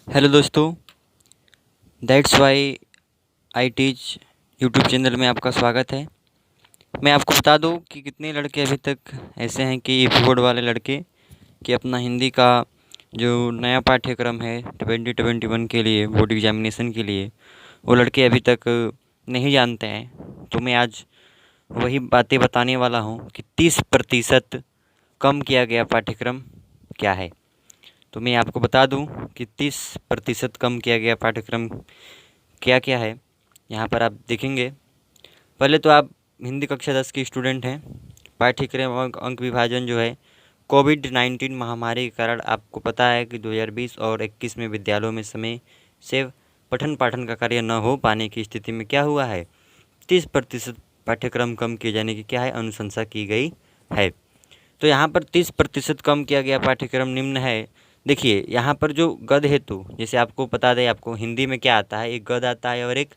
Hello दोस्तों, that's why I teach YouTube channel में आपका स्वागत है। मैं आपको बता दूं कि कितने लड़के अभी तक ऐसे हैं कि बोर्ड वाले लड़के कि अपना हिंदी का जो नया पाठ्यक्रम है 2021 के लिए बोर्ड एग्जामिनेशन के लिए वो लड़के अभी तक नहीं जानते हैं। तो मैं आज वही बातें बताने वाला हूं कि 30% कम किया गया पाठ्यक्रम क्या है। तो मैं आपको बता दूं कि 30% कम किया गया पाठ्यक्रम क्या क्या है। यहाँ पर आप देखेंगे, पहले तो आप हिंदी कक्षा 10 के स्टूडेंट हैं। पाठ्यक्रम अंक विभाजन जो है कोविड-19 महामारी के कारण आपको पता है कि 2020 और 21 में विद्यालयों में समय से पठन पाठन का कार्य न हो पाने की स्थिति में क्या हुआ है, 30% पाठ्यक्रम कम किए जाने की क्या है अनुशंसा की गई है। तो यहाँ पर 30% कम किया गया पाठ्यक्रम निम्न है। देखिए यहाँ पर जो गद्य हेतु, जैसे आपको बता दें, आपको हिंदी में क्या आता है, एक गद्य आता है और एक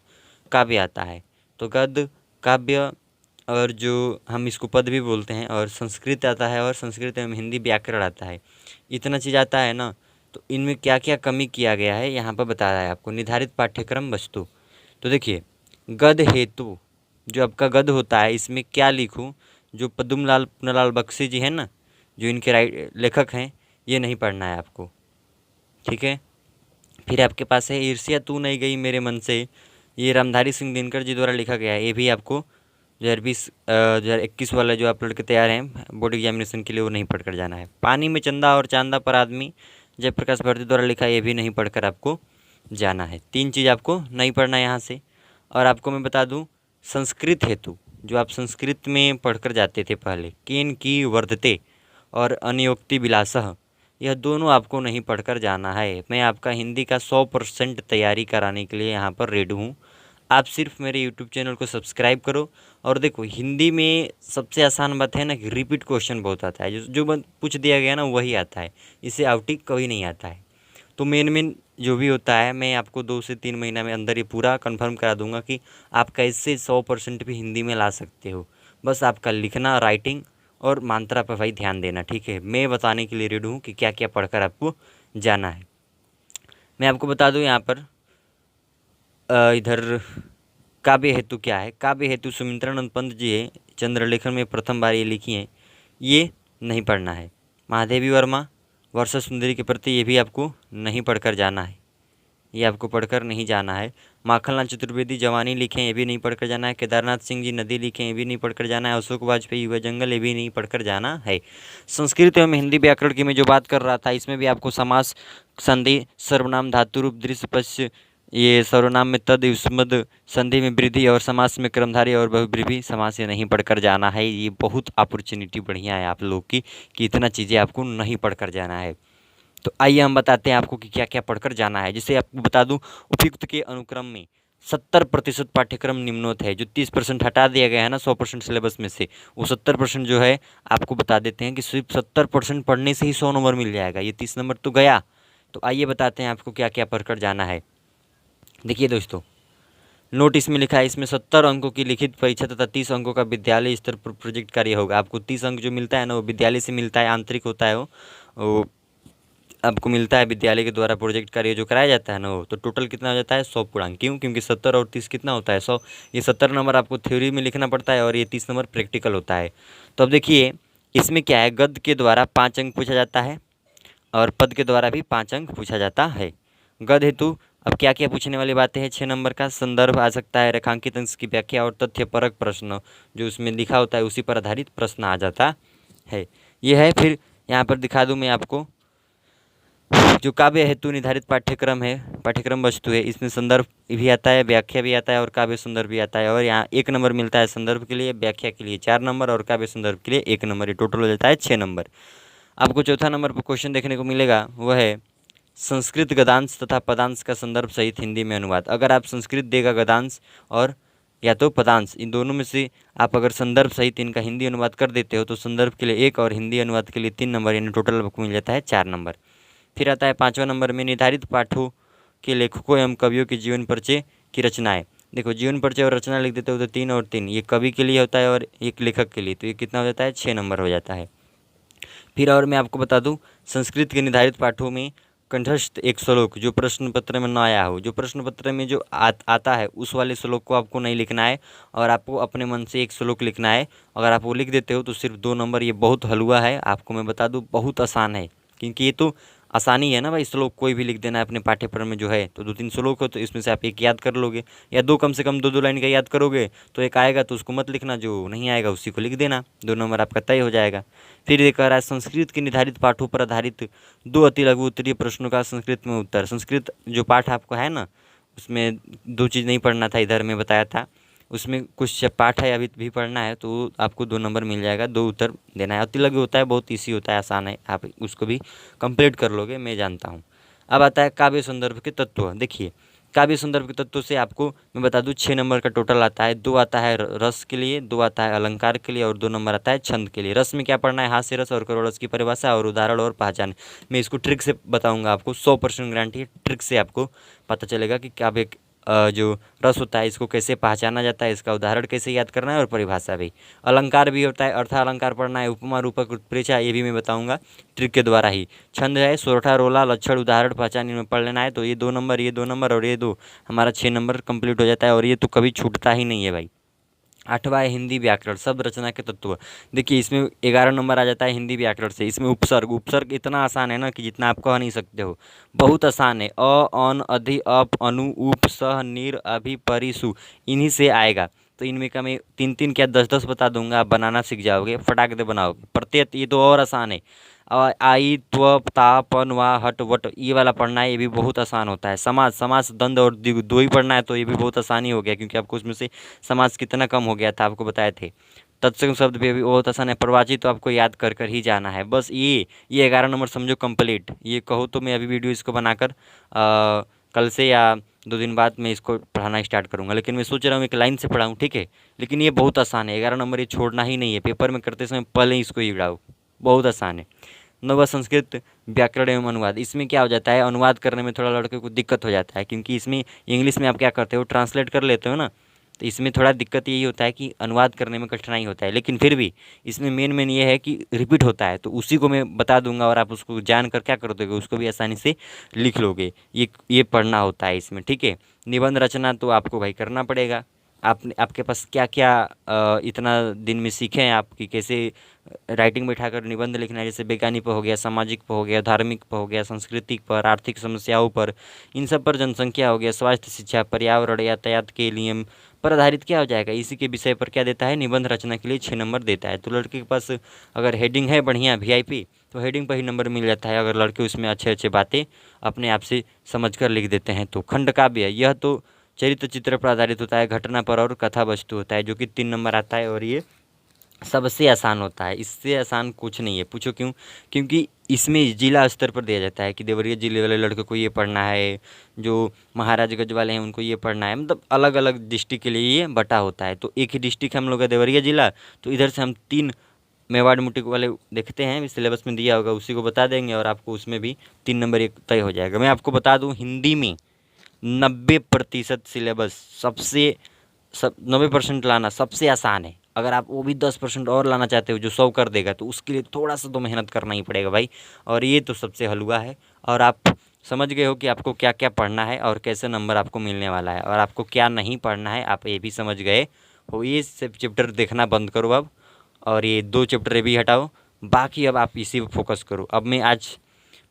काव्य आता है। तो गद्य, काव्य और जो हम इसको पद भी बोलते हैं, और संस्कृत आता है और संस्कृत में हिंदी व्याकरण आता है। इतना चीज़ आता है ना। तो इनमें क्या क्या कमी किया गया है यहाँ पर बता रहा है आपको। निर्धारित पाठ्यक्रम वस्तु, तो देखिए गद्य हेतु जो आपका गद्य होता है इसमें क्या लिखूँ, जो पद्मलाल पुन्नालाल बख्शी जी हैं ना, जो इनके लेखक हैं, ये नहीं पढ़ना है आपको, ठीक है। फिर आपके पास है ईर्ष्या तू नहीं गई मेरे मन से, ये रामधारी सिंह दिनकर जी द्वारा लिखा गया है। ये भी आपको 2021 वाला जो आप लड़के तैयार हैं बोर्ड एग्जामिनेशन के लिए, वो नहीं पढ़ कर जाना है। पानी में चंदा और चांदा पर आदमी, जयप्रकाश भारती द्वारा लिखा है, ये भी नहीं पढ़कर आपको जाना है। 3 चीज़ आपको नहीं पढ़ना है यहाँ से। और आपको मैं बता दूँ, संस्कृत हेतु जो आप संस्कृत में पढ़कर जाते थे पहले, केन की वर्धते और अनियोक्ति विलासः, यह दोनों आपको नहीं पढ़कर जाना है। मैं आपका हिंदी का 100% तैयारी कराने के लिए यहाँ पर रेडी हूँ। आप सिर्फ मेरे यूट्यूब चैनल को सब्सक्राइब करो। और देखो, हिंदी में सबसे आसान बात है ना कि रिपीट क्वेश्चन बहुत आता है, जो जो पूछ दिया गया ना वही आता है, इससे आउटिंग कभी नहीं आता है। तो मेन मेन जो भी होता है मैं आपको 2 से 3 महीना में अंदर ये पूरा कंफर्म करा दूंगा कि आप कैसे 100% भी हिंदी में ला सकते हो। बस आपका लिखना, राइटिंग और मात्रा पर भाई ध्यान देना, ठीक है। मैं बताने के लिए रेडी हूँ कि क्या क्या पढ़कर आपको जाना है। मैं आपको बता दूँ यहाँ पर इधर काव्य हेतु क्या है। काव्य हेतु सुमित्रानंद पंत जी है, चंद्रलेखन में प्रथम बार ये लिखी हैं, ये नहीं पढ़ना है। महादेवी वर्मा वर्षा सुंदरी के प्रति, ये भी आपको नहीं पढ़कर जाना है, ये आपको पढ़कर नहीं जाना है। माखनलाल चतुर्वेदी जवानी लिखे, ये भी नहीं पढ़कर जाना है। केदारनाथ सिंह जी नदी लिखे, ये भी नहीं पढ़कर जाना है। अशोक वाजपेयी युवा जंगल, ये भी नहीं पढ़कर जाना है। संस्कृत एवं हिंदी व्याकरण की मैं जो बात कर रहा था, इसमें भी आपको समास, संधि, सर्वनाम, धातु रूप, दृश्य पक्ष, ये सर्वनाम में तद युष्मद, संधि में वृद्धि और समास में कर्मधारय और बहुब्रीहि समास, ये नहीं पढ़कर जाना है। ये बहुत अपॉर्चुनिटी बढ़िया है आप लोग की कि इतना चीज़ें आपको नहीं पढ़कर जाना है। तो आइए हम बताते हैं आपको कि क्या क्या पढ़कर जाना है। जिसे आपको बता दूं, उपयुक्त के अनुक्रम में 70% पाठ्यक्रम निम्नोत है। जो 30% हटा दिया गया है ना 100% सिलेबस में से, वो 70% जो है आपको बता देते हैं कि सिर्फ 70% पढ़ने से ही 100 नंबर मिल जाएगा। ये 30 नंबर तो गया। तो आइए बताते हैं आपको क्या क्या पढ़कर जाना है। देखिए दोस्तों, नोटिस में लिखा है, इसमें 70 अंकों की लिखित परीक्षा तथा 30 अंकों का विद्यालय स्तर पर प्रोजेक्ट कार्य होगा। आपको 30 अंक जो मिलता है ना, वो विद्यालय से मिलता है, आंतरिक होता है वो आपको मिलता है विद्यालय के द्वारा प्रोजेक्ट कार्य जो कराया जाता है ना वो। तो टोटल कितना हो जाता है 100 पूर्णांक। क्यों? क्योंकि 70 और 30 कितना होता है 100। ये 70 नंबर आपको थ्योरी में लिखना पड़ता है और ये 30 नंबर प्रैक्टिकल होता है। तो अब देखिए इसमें क्या है, गद्य के द्वारा 5 अंक पूछा जाता है और पद के द्वारा भी 5 अंक पूछा जाता है। गद्य हेतु अब क्या क्या पूछने वाली बातें हैं, 6 नंबर का संदर्भ आ सकता है, रेखांकित अंश की व्याख्या और तथ्यपरक प्रश्न जो उसमें लिखा होता है उसी पर आधारित प्रश्न आ जाता है। ये है। फिर यहाँ पर दिखा दूँ मैं आपको, जो काव्य हेतु निर्धारित पाठ्यक्रम है, पाठ्यक्रम वस्तु है, इसमें संदर्भ भी आता है, व्याख्या भी आता है और काव्य संदर्भ भी आता है। और यहाँ 1 नंबर मिलता है संदर्भ के लिए, व्याख्या के लिए 4 नंबर और काव्य संदर्भ के लिए 1 नंबर। ये टोटल हो जाता है 6 नंबर। आपको चौथा नंबर पर क्वेश्चन देखने को मिलेगा, वह है संस्कृत गद्यांश तथा पदांश का संदर्भ सहित हिंदी में अनुवाद। अगर आप संस्कृत देगा गद्यांश और या तो पदांश, इन दोनों में से आप अगर संदर्भ सहित इनका हिंदी अनुवाद कर देते हो तो संदर्भ के लिए 1 और हिंदी अनुवाद के लिए 3 नंबर, यानी टोटल आपको मिल जाता है 4 नंबर। फिर आता है 5वां नंबर में निर्धारित पाठों के लेखकों एवं कवियों के जीवन परिचय की रचनाएं। देखो जीवन परिचय और रचना लिख देते हो तो 3 और 3, ये कवि के लिए होता है और एक लेखक के लिए, तो ये कितना हो जाता है 6 नंबर हो जाता है। फिर और मैं आपको बता दूं, संस्कृत के निर्धारित पाठों में कंठस्थ एक श्लोक जो प्रश्न पत्र में ना आया हो, जो प्रश्न पत्र में जो आता है उस वाले श्लोक को आपको नहीं लिखना है और आपको अपने मन से एक श्लोक लिखना है। अगर आप वो लिख देते हो तो सिर्फ 2 नंबर। ये बहुत हलवा है, आपको मैं बता दूं, बहुत आसान है, क्योंकि ये तो आसानी है ना भाई। श्लोक कोई भी लिख देना है अपने पाठ्यक्रम में जो है, तो 2-3 श्लोक हो तो इसमें से आप एक याद कर लोगे, या 2 कम से कम 2-2 लाइन का याद करोगे तो एक आएगा तो उसको मत लिखना, जो नहीं आएगा उसी को लिख देना, 2 नंबर आपका तय हो जाएगा। फिर ये कह रहा है संस्कृत के निर्धारित पाठों पर आधारित 2 अति लघु उत्तरीय प्रश्नों का संस्कृत में उत्तर। संस्कृत जो पाठ आपको है ना, उसमें 2 चीज़ नहीं पढ़ना था, इधर में बताया था, उसमें कुछ पाठ है अभी भी पढ़ना है, तो आपको 2 नंबर मिल जाएगा, 2 उत्तर देना है। अति लघु होता है, बहुत ईजी होता है, आसान है, आप उसको भी कंप्लीट कर लोगे, मैं जानता हूँ। अब आता है काव्य संदर्भ के तत्व। देखिए काव्य संदर्भ के तत्व से आपको मैं बता दूं 6 नंबर का टोटल आता है। 2 आता है रस के लिए, 2 आता है अलंकार के लिए और 2 नंबर आता है छंद के लिए। रस में क्या पढ़ना है, हास्य रस और करुण रस की परिभाषा और उदाहरण और पहचान। मैं इसको ट्रिक से बताऊंगा आपको, 100% गारंटी है, ट्रिक से आपको पता चलेगा कि काव्य जो रस होता है इसको कैसे पहचाना जाता है, इसका उदाहरण कैसे याद करना है और परिभाषा भी। अलंकार भी होता है, अर्था अलंकार पढ़ना है, उपमा रूपक उत्प्रेक्षा, ये भी मैं बताऊंगा ट्रिक के द्वारा ही। छंद है सोरठा रोला लक्षण उदाहरण पहचान, इनमें पढ़ लेना है। तो ये 2 नंबर, ये 2 नंबर और ये 2, हमारा 6 नंबर कंप्लीट हो जाता है और ये तो कभी छूटता ही नहीं है भाई। 8वां है हिंदी व्याकरण, शब्द रचना के तत्व। देखिए इसमें 11 नंबर आ जाता है हिंदी व्याकरण से। इसमें उपसर्ग, उपसर्ग इतना आसान है ना कि जितना आप कह नहीं सकते हो, बहुत आसान है। अ, अन, अधि, अप, अनु, उप, सह, निर, अभि, परि, सु, इन्हीं से आएगा। तो इनमें का मैं 3-3 क्या 10-10 बता दूंगा, आप बनाना सीख जाओगे, फटाक दे बनाओगे। प्रत्यय ये तो और आसान है, आई, त्व, ता, पन, वा, हट, वट, ये वाला पढ़ना है, ये भी बहुत आसान होता है। समास, समास दंड और द्वंद्व ही पढ़ना है, तो ये भी बहुत आसानी हो गया, क्योंकि आपको उसमें से समास कितना कम हो गया था, आपको बताए थे। तत्सम शब्द भी अभी बहुत आसान है। प्रवाची तो आपको याद कर कर ही जाना है बस। ये 11 नंबर समझो कंप्लीट। ये कहो तो मैं अभी वीडियो इसको बनाकर कल से या 2 दिन बाद मैं इसको पढ़ाना स्टार्ट करूंगा, लेकिन मैं सोच रहा हूँ एक लाइन से पढ़ाऊँ, ठीक है। लेकिन ये बहुत आसान है, 11 नंबर ये छोड़ना ही नहीं है, पेपर में करते समय पहले इसको ही उड़ाओ, बहुत आसान है। 9वां संस्कृत व्याकरण एवं अनुवाद। इसमें क्या हो जाता है, अनुवाद करने में थोड़ा लड़के को दिक्कत हो जाता है, क्योंकि इसमें इंग्लिश में आप क्या करते हो, ट्रांसलेट कर लेते हो ना, तो इसमें थोड़ा दिक्कत यही होता है कि अनुवाद करने में कठिनाई होता है। लेकिन फिर भी इसमें मेन ये है कि रिपीट होता है, तो उसी को मैं बता दूंगा और आप उसको जान कर क्या कर दोगे, उसको भी आसानी से लिख लोगे। ये पढ़ना होता है इसमें, ठीक है। निबंध रचना तो आपको भाई करना पड़ेगा। आपके पास क्या क्या इतना दिन में सीखे हैं आप कि कैसे राइटिंग बैठाकर निबंध लिखना है। जैसे वैज्ञानिक पर हो गया, सामाजिक पर हो गया, धार्मिक पर हो गया, सांस्कृतिक पर, आर्थिक समस्याओं पर, इन सब पर, जनसंख्या हो गया, स्वास्थ्य, शिक्षा, पर्यावरण, यातायात के नियम पर आधारित क्या हो जाएगा, इसी के विषय पर क्या देता है, निबंध रचना के लिए 6 नंबर देता है। तो लड़के के पास अगर हेडिंग है बढ़िया VIP, तो हेडिंग पर ही नंबर मिल जाता है। अगर लड़के उसमें अच्छे अच्छे बातें अपने आप से समझ कर लिख देते हैं। तो खंड काव्य, यह तो चरित्र चित्र पर आधारित होता है, घटना पर और कथा वस्तु होता है, जो कि 3 नंबर आता है और ये सबसे आसान होता है। इससे आसान कुछ नहीं है। पूछो क्यों, क्योंकि इसमें जिला स्तर पर दिया जाता है कि देवरिया जिले वाले लड़के को ये पढ़ना है, जो महाराजगंज वाले हैं उनको ये पढ़ना है, मतलब अलग अलग डिस्ट्रिक्ट के लिए ये बटा होता है। तो एक ही डिस्ट्रिक्ट हम लोग का देवरिया जिला, तो इधर से हम 3 मेवाड़ मुट्ठी वाले देखते हैं, सिलेबस में दिया होगा उसी को बता देंगे और आपको उसमें भी 3 नंबर एक तय हो जाएगा। मैं आपको बता दूँ, हिंदी में 90% सिलेबस सबसे 90% लाना सबसे आसान है। अगर आप वो भी 10% और लाना चाहते हो जो 100 कर देगा, तो उसके लिए थोड़ा सा तो मेहनत करना ही पड़ेगा भाई। और ये तो सबसे हलवा है। और आप समझ गए हो कि आपको क्या क्या पढ़ना है और कैसे नंबर आपको मिलने वाला है, और आपको क्या नहीं पढ़ना है आप ये भी समझ गए हो। ये सब चैप्टर देखना बंद करो अब, और ये 2 चैप्टर भी हटाओ, बाकी अब आप इसी पर फोकस करो। अब मैं आज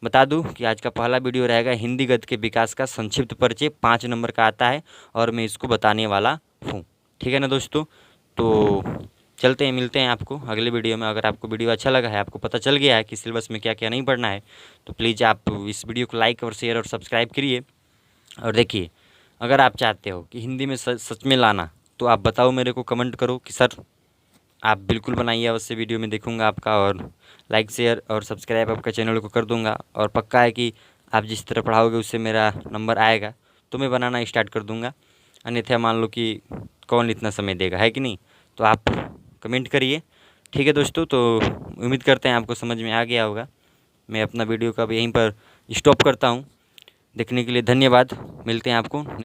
बता दूं कि आज का पहला वीडियो रहेगा हिंदी गद्य के विकास का संक्षिप्त परिचय, 5 नंबर का आता है और मैं इसको बताने वाला हूं। ठीक है ना दोस्तों, तो चलते हैं, मिलते हैं आपको अगले वीडियो में। अगर आपको वीडियो अच्छा लगा है, आपको पता चल गया है कि सिलेबस में क्या क्या नहीं पढ़ना है, तो प्लीज़ आप इस वीडियो को लाइक और शेयर और सब्सक्राइब करिए। और देखिए, अगर आप चाहते हो कि हिंदी में सच में लाना, तो आप बताओ, मेरे को कमेंट करो कि सर आप बिल्कुल बनाइए, अवश्य वीडियो में देखूंगा आपका, और लाइक शेयर और सब्सक्राइब आपका चैनल को कर दूंगा। और पक्का है कि आप जिस तरह पढ़ाओगे उससे मेरा नंबर आएगा, तो मैं बनाना स्टार्ट कर दूंगा। अन्यथा मान लो कि कौन इतना समय देगा, है कि नहीं। तो आप कमेंट करिए। ठीक है दोस्तों, तो उम्मीद करते हैं आपको समझ में आ गया होगा। मैं अपना वीडियो का अब यहीं पर स्टॉप करता हूँ। देखने के लिए धन्यवाद। मिलते हैं आपको।